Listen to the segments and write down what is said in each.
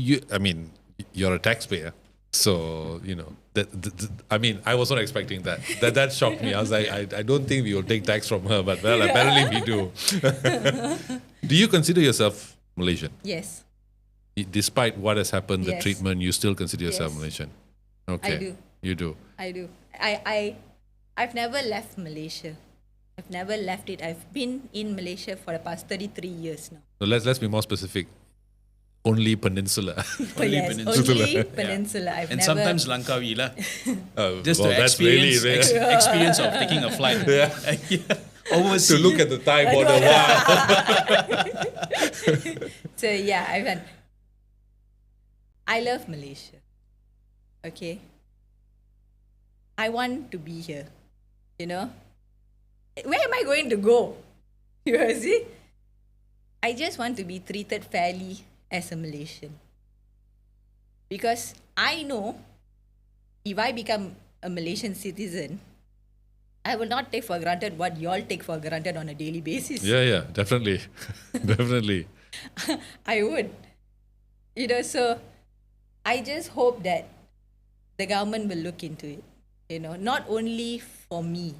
you're a taxpayer. So, I was not expecting that. That shocked me. I was like, I don't think we will take tax from her, but well, apparently we do. Do you consider yourself Malaysian? Yes. Despite what has happened, the Yes. treatment, you still consider yourself Yes. Malaysian? Okay. I do. You do. I do. I've never left Malaysia. I've never left it. I've been in Malaysia for the past 33 years now. So let's be more specific. Only Peninsula. But Only yes, Peninsula. only Peninsula. I've And never. sometimes Langkawi lah. Just Well, to that's really experience rare. experience of taking a flight. Overseas. To look at the Thai border. Wow. So yeah, I love Malaysia. Okay. I want to be here. You know? Where am I going to go? You see? I just want to be treated fairly as a Malaysian. Because I know if I become a Malaysian citizen, I will not take for granted what you all take for granted on a daily basis. Yeah, definitely. Definitely. I would. You know, so I just hope that the government will look into it. You know, not only for me,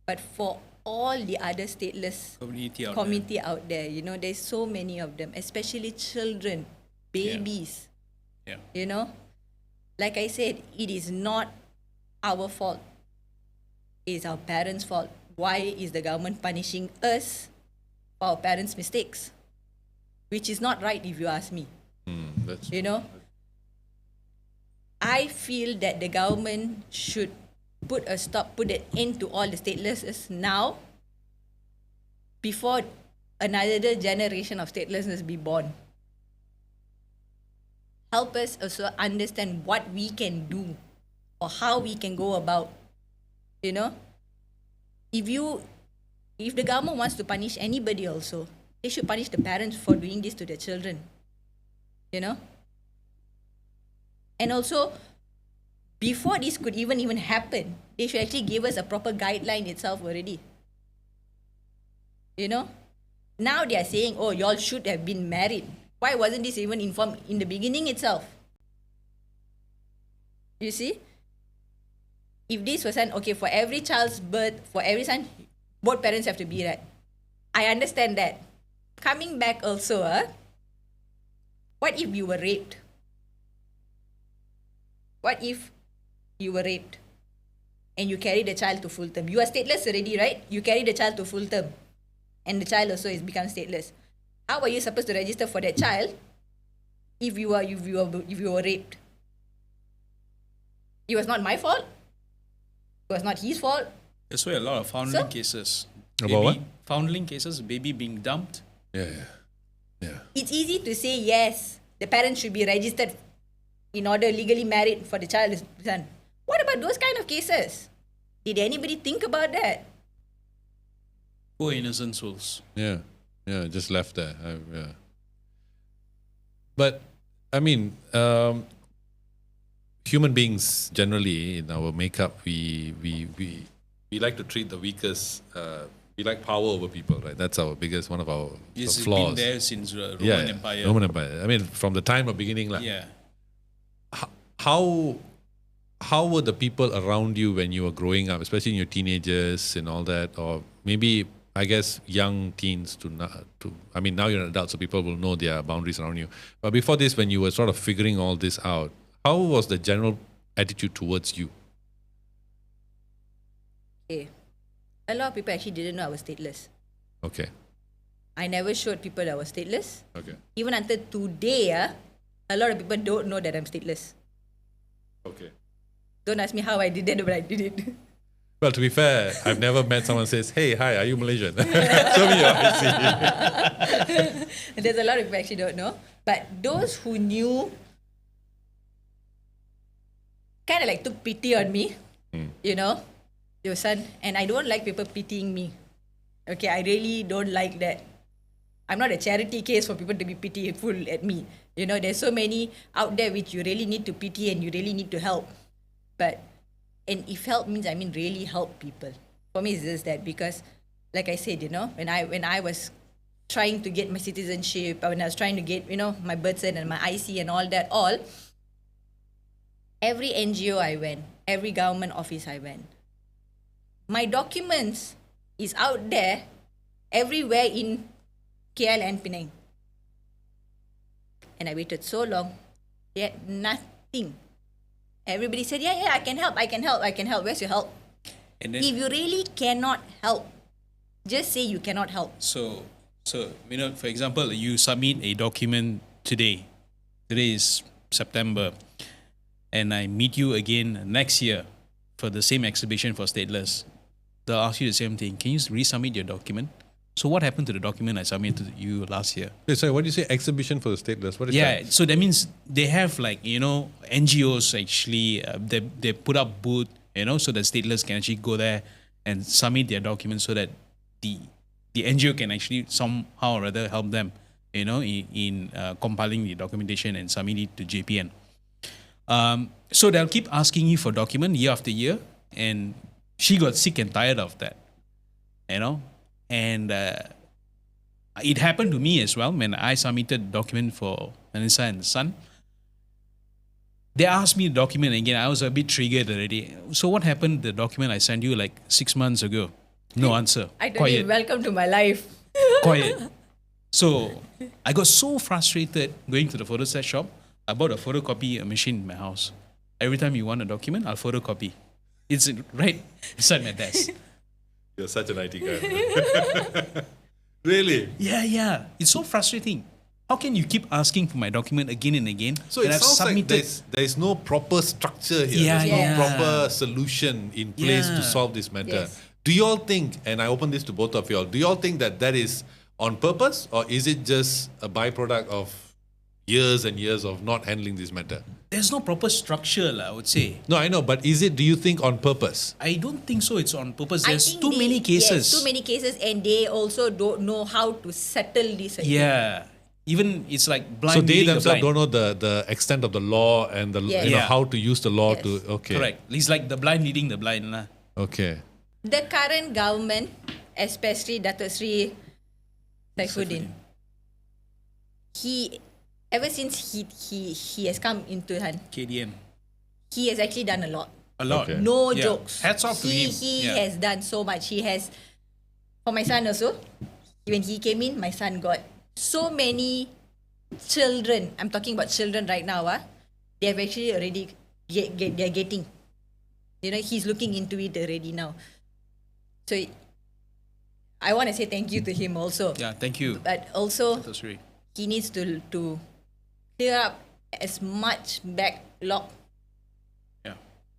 but for all the other stateless community out there. You know, there's so many of them, especially children, babies. Yeah. You know, like I said, it is not our fault. It is our parents' fault. Why is the government punishing us for our parents' mistakes? Which is not right if you ask me. That's You know, I feel that the government should put an end to all the statelessness now before another generation of statelessness be born. Help us also understand what we can do or how we can go about. You know, if the government wants to punish anybody also, they should punish the parents for doing this to their children. You know? And also, before this could even happen, they should actually give us a proper guideline itself already. You know? Now they are saying, oh, y'all should have been married. Why wasn't this even informed in the beginning itself? You see? If this was okay, for every child's birth, for every son, both parents have to be right. I understand that. Coming back also, what if you were raped? What if you were raped and you carry the child to full term? You are stateless already, right? You carry the child to full term and the child also is become stateless. How are you supposed to register for that child if you were raped? It was not my fault. It was not his fault. That's why a lot of foundling cases. About what? Foundling cases, baby being dumped. Yeah. It's easy to say yes, the parents should be registered in order legally married for the child's son. What about those kind of cases? Did anybody think about that? Poor innocent souls. Yeah, just left there. Yeah. But, I mean, human beings generally in our makeup, we like to treat the weakest. We like power over people, right? That's our biggest, one of our It's flaws. been there since Roman Empire. Roman Empire. I mean, from the time of beginning, like. Yeah. How were the people around you when you were growing up, especially in your teenagers and all that, or maybe I guess young teens I mean, now you're an adult, so people will know their boundaries around you. But before this, when you were sort of figuring all this out, how was the general attitude towards you? Okay. A lot of people actually didn't know I was stateless. Okay. I never showed people that I was stateless. Okay. Even until today, a lot of people don't know that I'm stateless. Okay. Don't ask me how I did that, but I did it. Well, to be fair, I've never met someone who says, "Hey, hi, are you Malaysian?" Show me your IC. There's a lot of people actually don't know. But those who knew kind of like took pity on me, you know, your son. And I don't like people pitying me. Okay, I really don't like that. I'm not a charity case for people to be pitiful at me. You know, there's so many out there which you really need to pity and you really need to help. And if help means, I mean really help people. For me, it's just that because, like I said, you know, when I was trying to get my citizenship, when I was trying to get, my birth cert and my IC and all that, every NGO I went, every government office I went, my documents is out there everywhere in KL and Penang. And I waited so long, yet nothing. Everybody said, yeah, I can help. Where's your help? And then, If you really cannot help, just say you cannot help. so for example, you submit a document today. Today is September, and I meet you again next year for the same exhibition for Stateless. They'll ask you the same thing. Can you resubmit your document? So what happened to the document I submitted to you last year? Wait, sorry, what do you say? Exhibition for the Stateless? What is that? So that means they have NGOs actually, they put up booth, so that Stateless can actually go there and submit their documents so that the NGO can actually somehow or other help them, in compiling the documentation and submit it to JPN. So they'll keep asking you for document year after year, and she got sick and tired of that, and it happened to me as well when I submitted document for Vanessa and the son. They asked me the document again. I was a bit triggered already. So what happened? The document I sent you like 6 months ago. No answer. I told you, welcome to my life. Quiet. So I got so frustrated going to the photostat shop. I bought a photocopy machine in my house. Every time you want a document, I'll photocopy. It's right beside my desk. You're such an IT guy. Really? Yeah. It's so frustrating. How can you keep asking for my document again and again? So it sounds like there's no proper structure here. Yeah, there's no proper solution in place to solve this matter. Yes. Do you all think, and I open this to both of you all, do you all think that is on purpose, or is it just a byproduct of years and years of not handling this matter? There's no proper structure, I would say. No, I know, but do you think on purpose? I don't think so. It's on purpose. I There's think too many cases. Yes, too many cases, and they also don't know how to settle this. Yeah. Even it's like blind. So they leading the themselves blind. don't know the extent of the law and how to use the law to. Okay. Correct. It's like the blind leading the blind. Okay. The current government, especially Dato Sri Saifuddin, ever since he has come into Han, KDN. he has actually done a lot. A lot. Okay. No Yeah. jokes. Hats off to him. He Yeah. has done so much. He has, for my son also, when he came in, my son got so many children. I'm talking about children right now. They have actually already they're getting. He's looking into it already now. So I want to say thank you to him also. Yeah, thank you. But also, That's right. he needs to clear up as much backlog Yeah.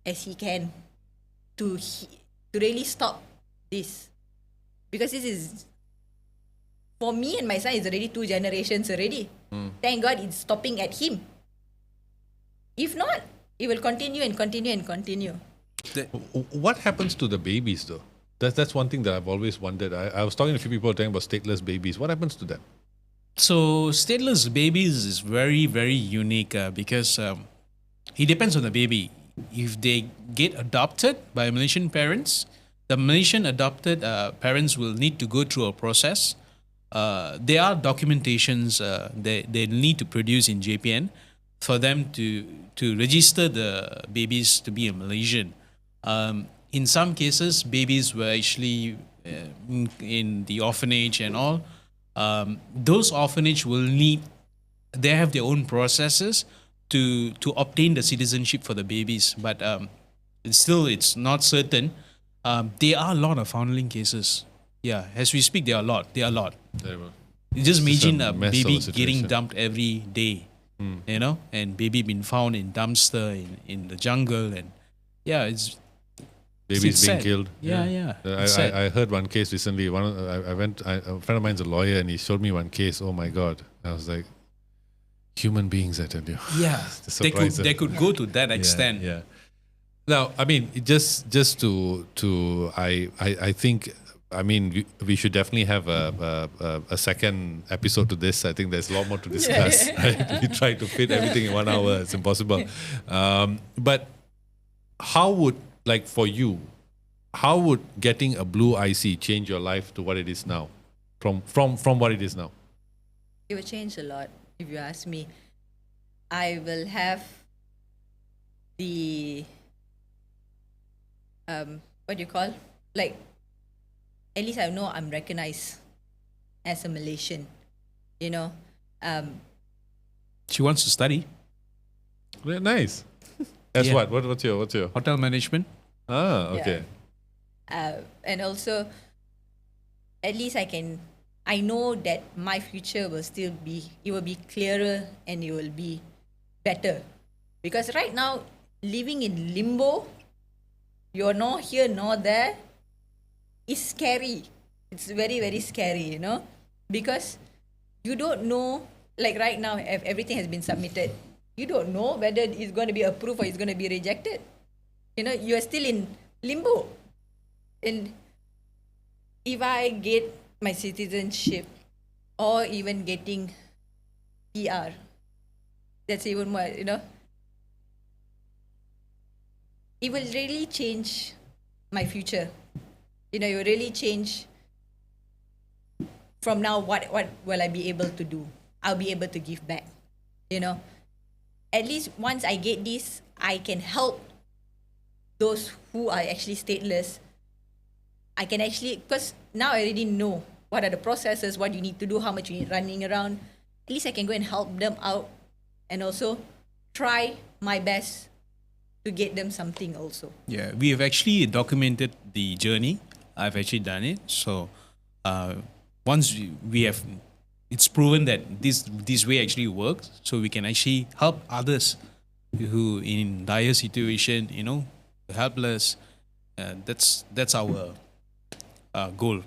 as he can to really stop this, because this is, for me and my son, it's already 2 generations already. Thank God it's stopping at him. If not, it will continue and continue and continue. What happens to the babies though? That's one thing that I've always wondered. I was talking to a few people talking about stateless babies. What happens to them? So stateless babies is very, very unique because it depends on the baby. If they get adopted by Malaysian parents, the Malaysian adopted parents will need to go through a process. There are documentations they need to produce in JPN for them to register the babies to be a Malaysian. In some cases, babies were actually in the orphanage and all. Those orphanage they have their own processes to obtain the citizenship for the babies, but it's not certain. There are a lot of foundling cases. Yeah, as we speak, there are a lot. Terrible. You just It's imagine a a mess of baby a situation. getting dumped every day, and baby being found in dumpster in the jungle, and it's Babies being sad. killed. Yeah. It's sad. I heard one case recently. A friend of mine's a lawyer, and he showed me one case. Oh my God! I was like, human beings, I tell you. Yeah, Surprising. they could go to that extent. Yeah. Now, I mean, just to I think. I mean, we should definitely have a second episode to this. I think there's a lot more to discuss. Right? We try to fit everything in 1 hour. It's impossible. But how would, for you, how would getting a blue IC change your life to what it is now? from what it is now? It will change a lot if you ask me. I will have the what do you call, like, at least I know I'm recognized as a Malaysian, you know. She wants to study Yeah, nice. That's Yeah. what's your hotel management. okay. And also, at least I know that my future will still be, it will be clearer and it will be better. Because right now, living in limbo, you're not here nor there, is scary. It's very, very scary, you know, because you don't know, like right now, if everything has been submitted, you don't know whether it's going to be approved or it's going to be rejected. You know, you're still in limbo. And if I get my citizenship or even getting PR, that's even more, you know, it will really change my future. You know, it will really change from now what will I be able to do. I'll be able to give back, you know. At least once I get this, I can help those who are actually stateless. I can actually, because now I already know what are the processes, what you need to do, how much you need running around. At least I can go and help them out and also try my best to get them something also. Yeah, we have actually documented the journey. I've actually done it. So once we have, it's proven that this way actually works. So we can actually help others who in dire situation, you know, helpless. That's our goal.